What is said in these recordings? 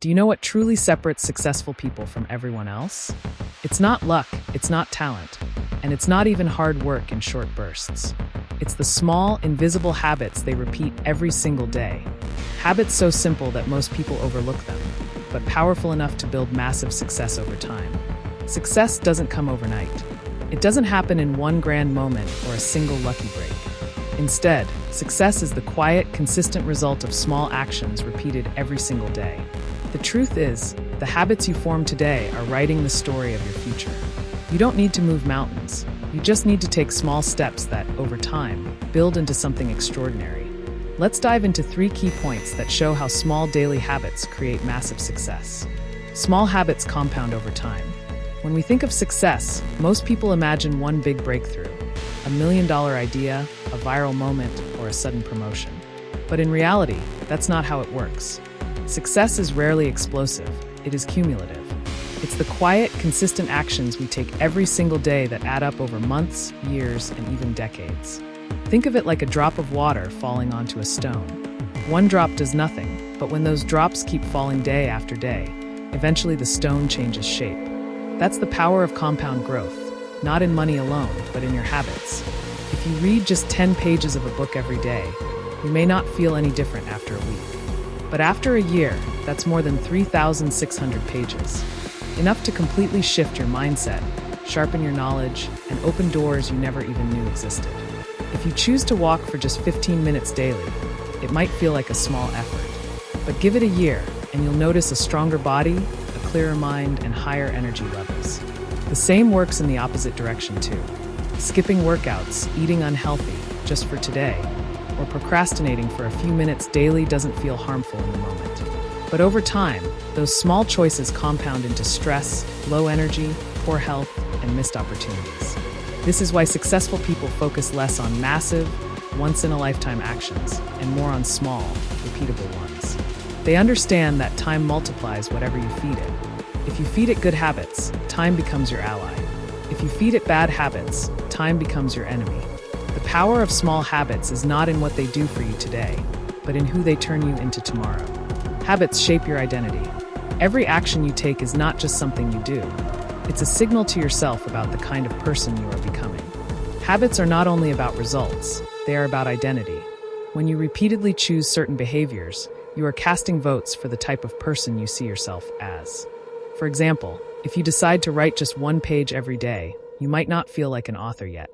Do you know what truly separates successful people from everyone else? It's not luck, it's not talent, and it's not even hard work in short bursts. It's the small, invisible habits they repeat every single day. Habits so simple that most people overlook them, but powerful enough to build massive success over time. Success doesn't come overnight. It doesn't happen in one grand moment or a single lucky break. Instead, success is the quiet, consistent result of small actions repeated every single day. The truth is, the habits you form today are writing the story of your future. You don't need to move mountains. You just need to take small steps that, over time, build into something extraordinary. Let's dive into 3 key points that show how small daily habits create massive success. Small habits compound over time. When we think of success, most people imagine one big breakthrough, $1 million idea, a viral moment, or a sudden promotion. But in reality, that's not how it works. Success is rarely explosive, it is cumulative. It's the quiet, consistent actions we take every single day that add up over months, years, and even decades. Think of it like a drop of water falling onto a stone. One drop does nothing, but when those drops keep falling day after day, eventually the stone changes shape. That's the power of compound growth, not in money alone, but in your habits. If you read just 10 pages of a book every day, you may not feel any different after a week. But after a year, that's more than 3,600 pages. Enough to completely shift your mindset, sharpen your knowledge, and open doors you never even knew existed. If you choose to walk for just 15 minutes daily, it might feel like a small effort. But give it a year, and you'll notice a stronger body, a clearer mind, and higher energy levels. The same works in the opposite direction too. Skipping workouts, eating unhealthy, just for today, or procrastinating for a few minutes daily doesn't feel harmful in the moment. But over time, those small choices compound into stress, low energy, poor health, and missed opportunities. This is why successful people focus less on massive, once-in-a-lifetime actions and more on small, repeatable ones. They understand that time multiplies whatever you feed it. If you feed it good habits, time becomes your ally. If you feed it bad habits, time becomes your enemy. The power of small habits is not in what they do for you today, but in who they turn you into tomorrow. Habits shape your identity. Every action you take is not just something you do. It's a signal to yourself about the kind of person you are becoming. Habits are not only about results, they are about identity. When you repeatedly choose certain behaviors, you are casting votes for the type of person you see yourself as. For example, if you decide to write just 1 page every day, you might not feel like an author yet.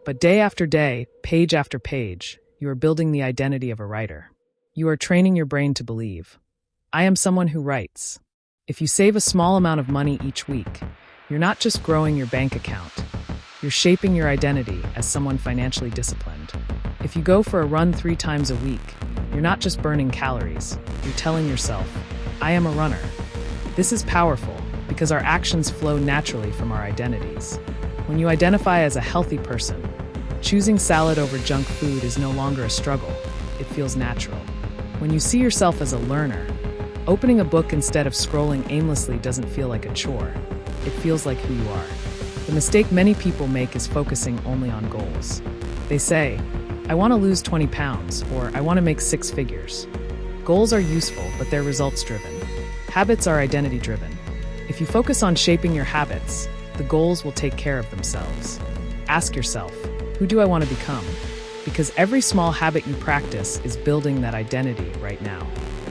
But day after day, page after page, you are building the identity of a writer. You are training your brain to believe, I am someone who writes. If you save a small amount of money each week, you're not just growing your bank account, you're shaping your identity as someone financially disciplined. If you go for a run 3 times a week, you're not just burning calories, you're telling yourself, I am a runner. This is powerful because our actions flow naturally from our identities. When you identify as a healthy person, choosing salad over junk food is no longer a struggle, it feels natural. When you see yourself as a learner, opening a book instead of scrolling aimlessly doesn't feel like a chore. It feels like who you are. The mistake many people make is focusing only on goals. They say, I want to lose 20 pounds, or I want to make 6 figures. Goals are useful, but they're results-driven. Habits are identity-driven. If you focus on shaping your habits, the goals will take care of themselves. Ask yourself, who do I want to become? Because every small habit you practice is building that identity right now.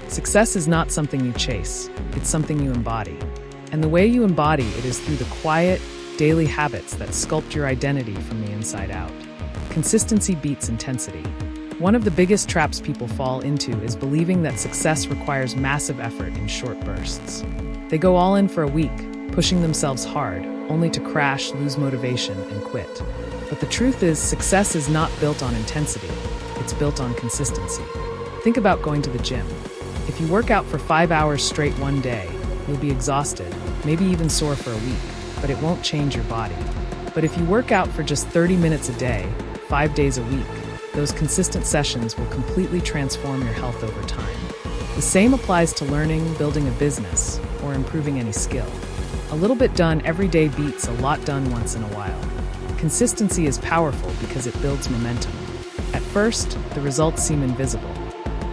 Success is not something you chase, it's something you embody. And the way you embody it is through the quiet, daily habits that sculpt your identity from the inside out. Consistency beats intensity. One of the biggest traps people fall into is believing that success requires massive effort in short bursts. They go all in for a week, pushing themselves hard, only to crash, lose motivation, and quit. But the truth is, success is not built on intensity, it's built on consistency. Think about going to the gym. If you work out for 5 hours straight one day, you'll be exhausted, maybe even sore for a week, but it won't change your body. But if you work out for just 30 minutes a day, 5 days a week, those consistent sessions will completely transform your health over time. The same applies to learning, building a business, or improving any skill. A little bit done every day beats a lot done once in a while. Consistency is powerful because it builds momentum. At first, the results seem invisible.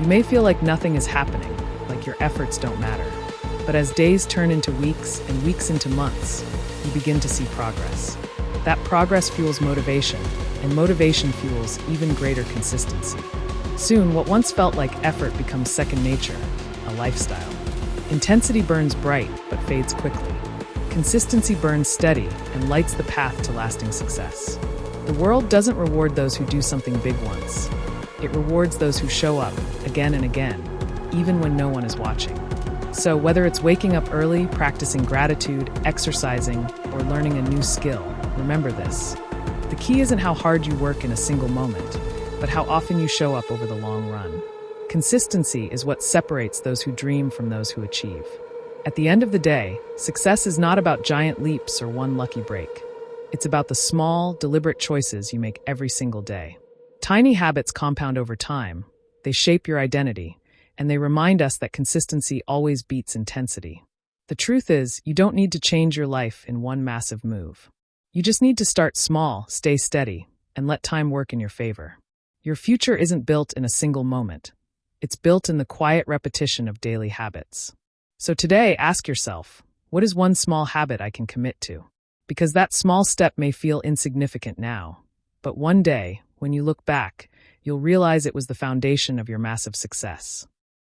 You may feel like nothing is happening, like your efforts don't matter. But as days turn into weeks and weeks into months, you begin to see progress. That progress fuels motivation, and motivation fuels even greater consistency. Soon, what once felt like effort becomes second nature, a lifestyle. Intensity burns bright but fades quickly. Consistency burns steady and lights the path to lasting success. The world doesn't reward those who do something big once. It rewards those who show up again and again, even when no one is watching. So whether it's waking up early, practicing gratitude, exercising, or learning a new skill, remember this. The key isn't how hard you work in a single moment, but how often you show up over the long run. Consistency is what separates those who dream from those who achieve. At the end of the day, success is not about giant leaps or one lucky break. It's about the small, deliberate choices you make every single day. Tiny habits compound over time. They shape your identity, and they remind us that consistency always beats intensity. The truth is, you don't need to change your life in one massive move. You just need to start small, stay steady, and let time work in your favor. Your future isn't built in a single moment. It's built in the quiet repetition of daily habits. So today, ask yourself, what is one small habit I can commit to? Because that small step may feel insignificant now, but one day, when you look back, you'll realize it was the foundation of your massive success.